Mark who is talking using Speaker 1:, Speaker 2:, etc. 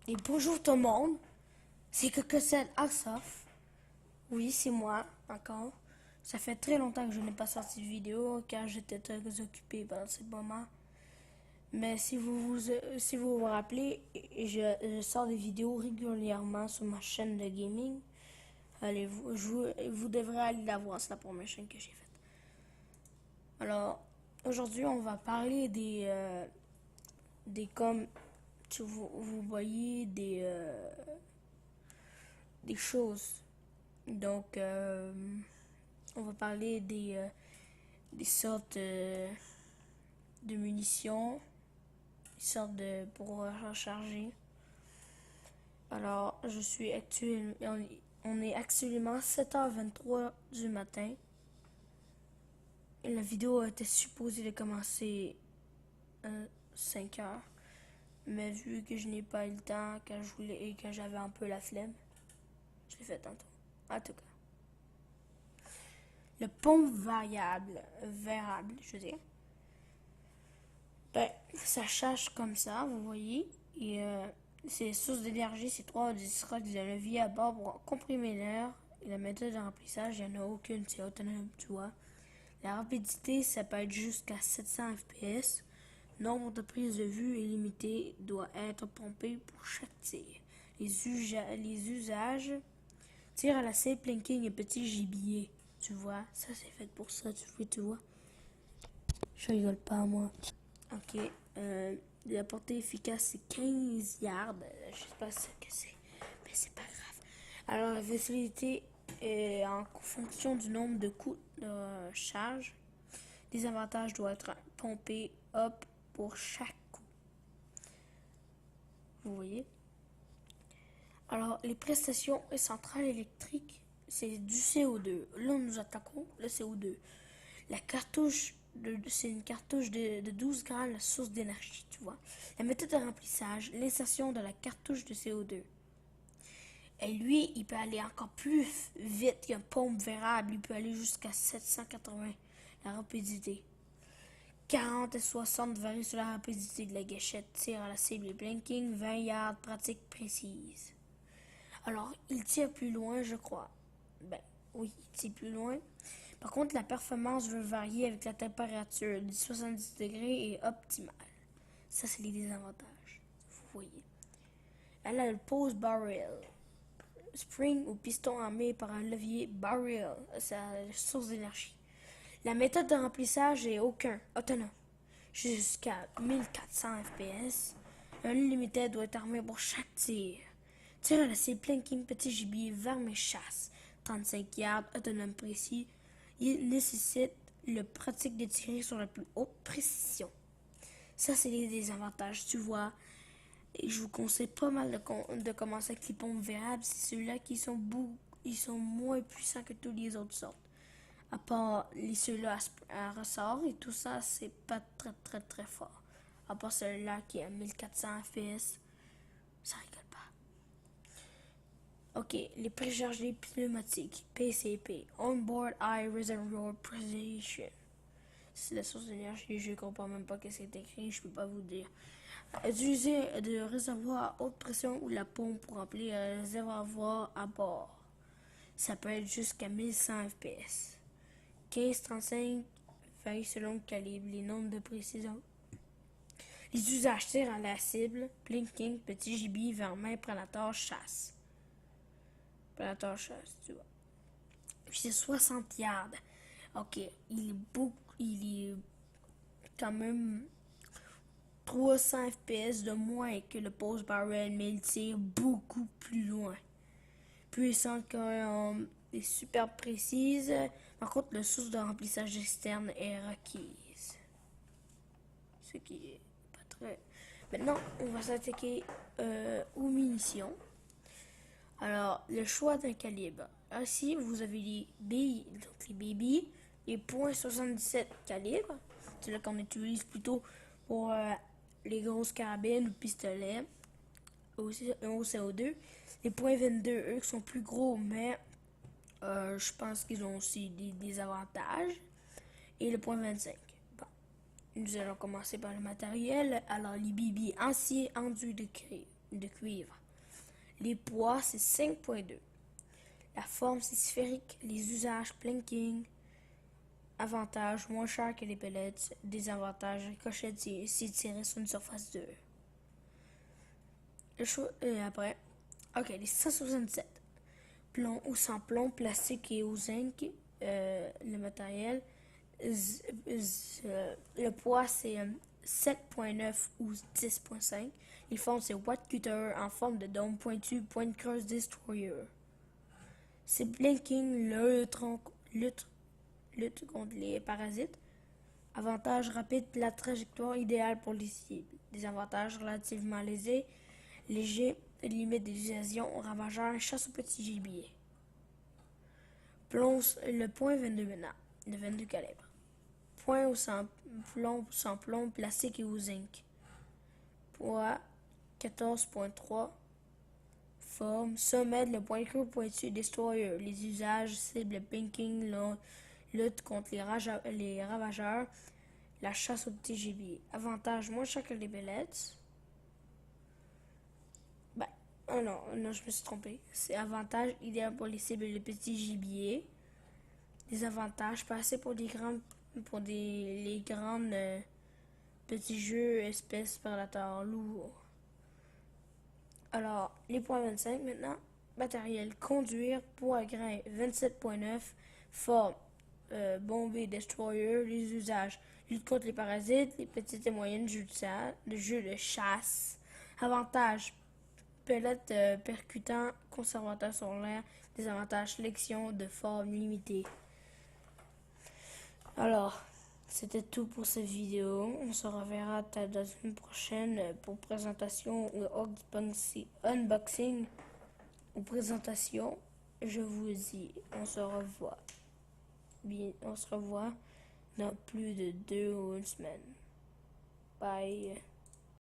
Speaker 1: Et bonjour tout le monde, c'est Cocossette Asof. Oui, c'est moi, encore. Ça fait très longtemps que je n'ai pas sorti de vidéo car j'étais très occupé pendant ce moment. Mais si vous vous rappelez, je sors des vidéos régulièrement sur ma chaîne de gaming. Allez, vous devrez aller la voir, c'est la première chaîne que j'ai faite. Alors, aujourd'hui, on va parler des comme vous voyez des choses. Donc, on va parler des sortes de munitions, des sortes de pour recharger. Alors, on est actuellement 7h23 du matin. Et la vidéo était supposée de commencer à 5h. Mais vu que je n'ai pas eu le temps, que je voulais et que j'avais un peu la flemme, je l'ai fait tantôt. En tout cas. Le pompe variable, je veux dire. Ben, ça charge comme ça, vous voyez. Et ces sources d'énergie, c'est 3 disques de levier à bord pour comprimer l'air. Et la méthode de remplissage, il n'y en a aucune, c'est autonome, tu vois. La rapidité, ça peut être jusqu'à 700 fps. Nombre de prises de vue est limité, doit être pompé pour chaque tir. Les usages, tir à la cible, plinking et petit gibier. Tu vois, ça c'est fait pour ça, tu vois. Je rigole pas, moi. Ok. La portée efficace, c'est 15 yards. Je sais pas ce que c'est, mais c'est pas grave. Alors, la facilité est en fonction du nombre de coups de charge. Les avantages doivent être pompés up pour chaque coup. Vous voyez? Alors, les prestations et centrales électriques, c'est du CO2. Là, nous attaquons le CO2. La cartouche, c'est une cartouche de 12 grammes, la source d'énergie, tu vois. La méthode de remplissage, l'insertion de la cartouche de CO2. Et lui, il peut aller encore plus vite qu'un pompe variable. Il peut aller jusqu'à 780, la rapidité. 40 et 60 varient sur la rapidité de la gâchette, tir à la cible et blinking, 20 yards, pratique précise. Alors, il tire plus loin, je crois. Ben, oui, il tire plus loin. Par contre, la performance veut varier avec la température. Du 70 degrés est optimale. Ça, c'est les désavantages. Vous voyez. Elle a le pose barrel. Spring ou piston armé par un levier barrel. C'est la source d'énergie. La méthode de remplissage est autonome. Jusqu'à 1400 fps. Un limité doit être armé pour chaque tir. Tir à la cible, plinking, petit gibier, verme et chasse. 35 yards, autonome précis. Il nécessite le pratique de tirer sur la plus haute précision. Ça, c'est les désavantages, tu vois. Et je vous conseille pas mal de commencer avec les pompes variables. C'est ceux-là qui sont ils sont moins puissants que tous les autres sortes. À part ceux-là à ressort et tout ça, c'est pas très très très fort. À part celui-là qui est à 1400 fps, ça rigole pas. Ok, les préchargés pneumatiques, PCP, Onboard Eye Reservoir Precision. C'est la source d'énergie, je comprends même pas ce que c'est écrit, je peux pas vous dire. Utiliser de réservoir à haute pression ou la pompe pour remplir un réservoir à bord. Ça peut être jusqu'à 1100 fps. 15-35 varie selon le calibre, les nombres de précision. Les usages tirent à la cible, blinking, petit gibier, vermin, prédateur, chasse. Prédateur, chasse, tu vois. Puis c'est 60 yards. Ok, il est quand même 300 fps de moins que le post barrel, mais il tire beaucoup plus loin. Puissante quand est super précise. Par contre, la source de remplissage externe est requise. Ce qui est pas très. Maintenant, on va s'attaquer aux munitions. Alors, le choix d'un calibre. Ainsi, vous avez les BB, les .77 calibre. C'est là qu'on utilise plutôt pour les grosses carabines ou pistolets au CO2. Les .22, eux, qui sont plus gros, mais je pense qu'ils ont aussi des avantages. Et le .25. Bon, nous allons commencer par le matériel. Alors, les BB acier enduit de cuivre. de cuivre. Les poids, c'est 5,2. La forme, c'est sphérique. Les usages, planking. Avantages, moins cher que les pellets. Désavantages, ricochette si tiré sur une surface dure. Après, ok, les 167. Plomb ou sans plomb, plastique et au zinc, le matériel. Le poids, c'est 7,9 ou 10,5. Les formes, c'est Watt Cutter en forme de dôme pointu, pointe creuse destroyer. C'est blinking, lutte contre les parasites. Avantage rapide, la trajectoire idéale pour les cibles. Des avantages relativement léger, limite des dissuasion, ravageur, chasse au petit gibier. Le point 22 maintenant, le 22 calibre. Point sans plomb, plastique et au zinc. Poids 14,3. Forme, sommet, le point creux pointu, destroyer. Les usages, cible, pinking, lutte contre les ravageurs, la chasse au petit gibier. Avantage, moins cher que les pellets. Oh non, je me suis trompé. C'est avantage idéal pour les cibles et les petits gibiers. Des avantages, pas assez pour les grandes petits jeux, espèces, prédateurs lourds. Alors, les points 25 maintenant. Matériel, conduire, poids à grain 27,9. Forme, bombée, destroyer. Les usages, lutte contre les parasites, les petites et moyennes jeux de chasse. Avantages, pellettes percutant, conservateur sur l'air. Désavantages, sélection de forme limitée. Alors, c'était tout pour cette vidéo. On se reverra peut-être la semaine prochaine pour présentation ou unboxing ou présentation. Je vous dis, on se revoit dans plus de 2 ou une semaine. Bye.